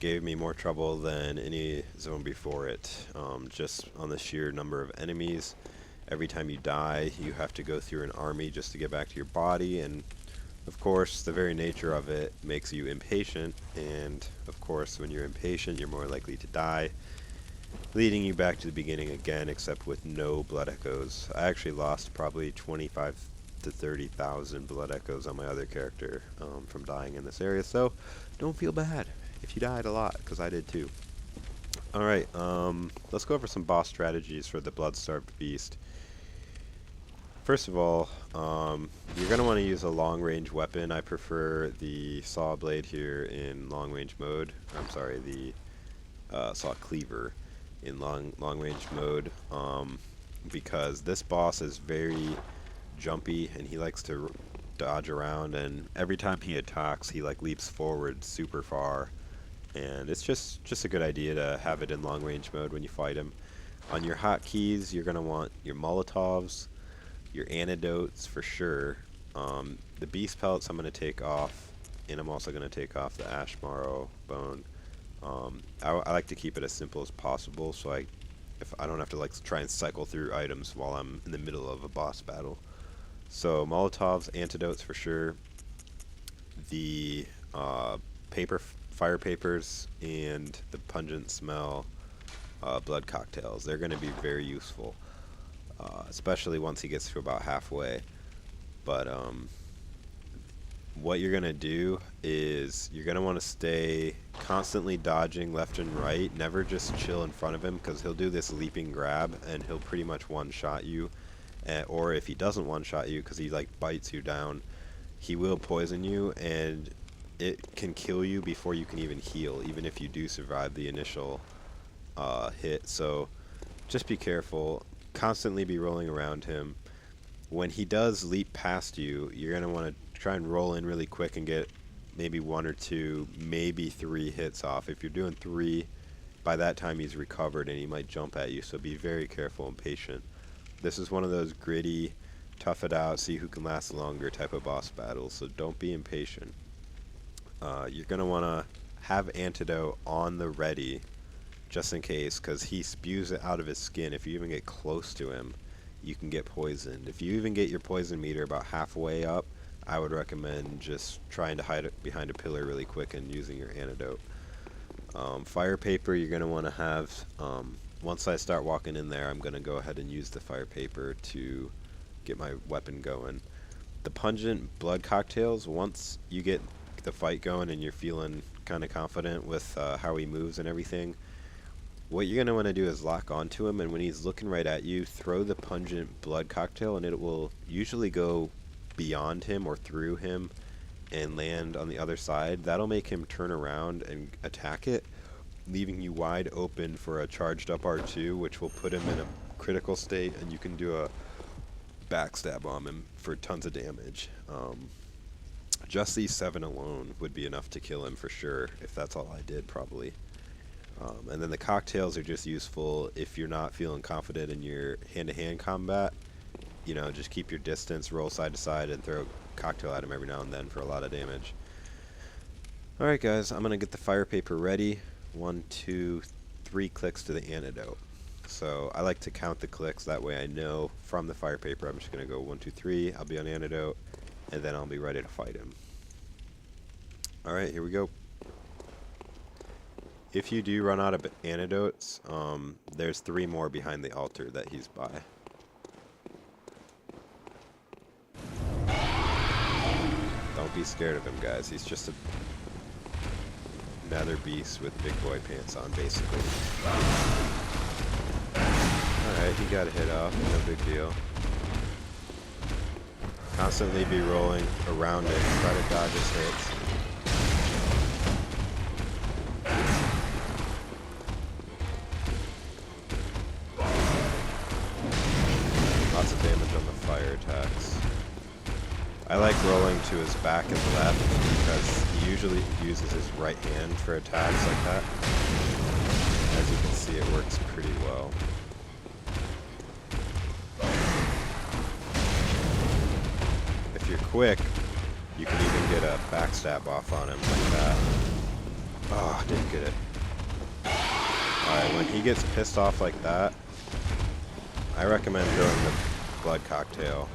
gave me more trouble than any zone before it, just on the sheer number of enemies. Every time you die, you have to go through an army just to get back to your body, and of course the very nature of it makes you impatient, and of course when you're impatient you're more likely to die, leading you back to the beginning again, except with no blood echoes. I actually lost probably 25 to 30,000 blood echoes on my other character from dying in this area, so don't feel bad if you died a lot, because I did too. Alright, let's go over some boss strategies for the blood-starved beast. First of all, you're going to want to use a long-range weapon. I prefer the saw blade here in long-range mode. I'm sorry, the saw cleaver in long-range mode, because this boss is very jumpy and he likes to dodge around, and every time he attacks he like leaps forward super far, and it's just a good idea to have it in long range mode when you fight him. On your hotkeys, you're gonna want your Molotovs, your antidotes for sure. The beast pellets I'm gonna take off, and I'm also gonna take off the ash marrow bone. I like to keep it as simple as possible, so if I don't have to like try and cycle through items while I'm in the middle of a boss battle. So Molotovs, antidotes for sure, the fire papers, and the pungent smell blood cocktails. They're going to be very useful, especially once he gets to about halfway. But what you're going to do is you're going to want to stay constantly dodging left and right. Never just chill in front of him, because he'll do this leaping grab and he'll pretty much one-shot you. Or if he doesn't one-shot you because he like bites you down, he will poison you, and it can kill you before you can even heal, even if you do survive the initial hit. So just be careful. Constantly be rolling around him. When he does leap past you, you're going to want to try and roll in really quick and get maybe 1 or 2, maybe 3 hits off. If you're doing 3, by that time he's recovered and he might jump at you, so be very careful and patient. This is one of those gritty, tough it out, see who can last longer type of boss battles, so don't be impatient. You're going to want to have Antidote on the ready, just in case, because he spews it out of his skin. If you even get close to him, you can get poisoned. If you even get your poison meter about halfway up, I would recommend just trying to hide it behind a pillar really quick and using your Antidote. Fire paper, you're going to want to have... once I start walking in there, I'm going to go ahead and use the fire paper to get my weapon going. The pungent blood cocktails, once you get the fight going and you're feeling kind of confident with how he moves and everything, what you're going to want to do is lock onto him, and when he's looking right at you, throw the pungent blood cocktail, and it will usually go beyond him or through him and land on the other side. That'll make him turn around and attack it, leaving you wide open for a charged up R2, which will put him in a critical state, and you can do a backstab on him for tons of damage. Just these 7 alone would be enough to kill him for sure, if that's all I did probably. And then the cocktails are just useful if you're not feeling confident in your hand-to-hand combat. You know, just keep your distance, roll side to side, and throw a cocktail at him every now and then for a lot of damage. Alright guys, I'm going to get the fire paper ready. 1, 2, 3 clicks to the antidote. So I like to count the clicks, that way I know from the fire paper I'm just going to go 1, 2, 3, I'll be on Antidote, and then I'll be ready to fight him. Alright, here we go. If you do run out of antidotes, there's 3 more behind the altar that he's by. Don't be scared of him, guys. He's just another beast with big boy pants on, basically. Alright, he got a hit off. No big deal. Constantly be rolling around it. Try to dodge his hits. Lots of damage on the fire attacks. I like rolling to his back and left because he usually uses his right hand for attacks like that. As you can see, it works pretty well. If you're quick, you can even get a backstab off on him like that. Oh, didn't get it. Alright, when he gets pissed off like that, I recommend throwing the Blood Cocktail,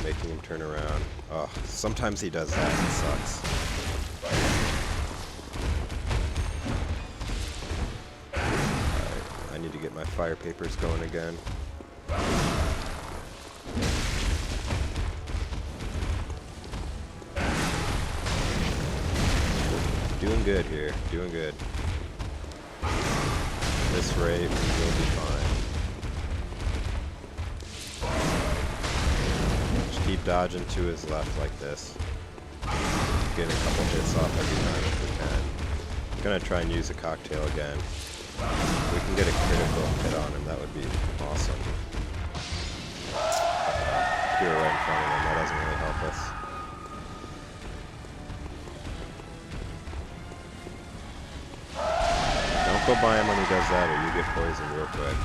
making him turn around. Oh, sometimes he does that, it sucks. Alright, I need to get my fire papers going again. Doing good here, doing good. This rate, we'll be fine. Just keep dodging to his left like this. Getting a couple hits off every time if we can. I'm gonna try and use a cocktail again. If we can get a critical hit on him, that would be awesome. If we were right in front of him, that doesn't really help us. Don't go by him when he does that or you get poisoned real quick.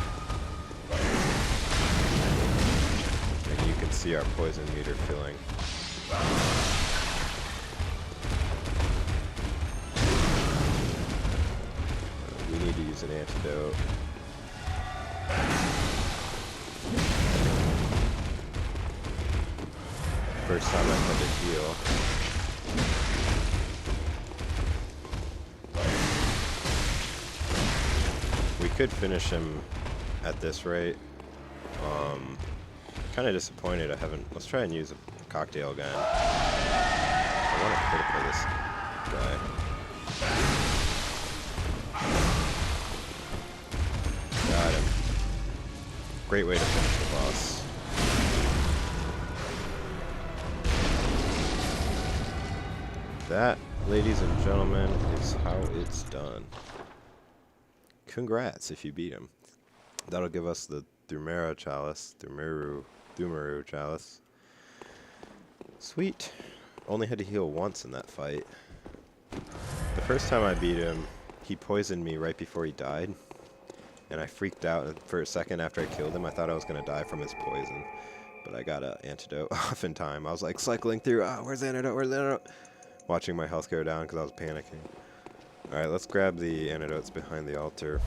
And you can see our poison meter filling. We need to use an antidote. First time I've had to heal. We could finish him at this rate. Kind of disappointed I haven't. Let's try and use a cocktail again. I want to critical this guy. Got him. Great way to finish the boss. That, ladies and gentlemen, is how it's done. Congrats if you beat him. That'll give us the Pthumeru Chalice. Pthumeru Chalice. Sweet. Only had to heal once in that fight. The first time I beat him, he poisoned me right before he died. And I freaked out for a second after I killed him. I thought I was going to die from his poison. But I got an antidote off in time. I was like cycling through. Ah, where's the antidote? Where's the antidote? Watching my health go down because I was panicking. Alright, let's grab the antidotes behind the altar.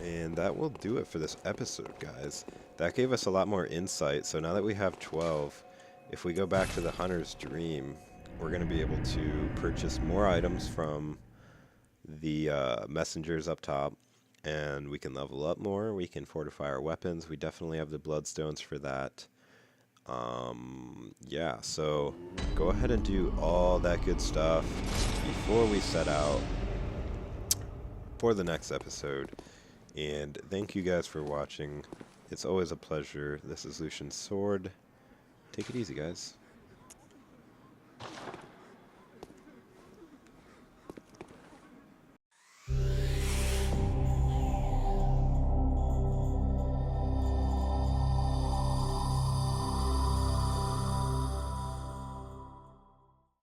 And that will do it for this episode, guys. That gave us a lot more insight. So now that we have 12, if we go back to the Hunter's Dream, we're going to be able to purchase more items from the messengers up top. And we can level up more. We can fortify our weapons. We definitely have the bloodstones for that. Yeah, so go ahead and do all that good stuff before we set out for the next episode. And thank you guys for watching. It's always a pleasure. This is Lucian's Sword. Take it easy, guys.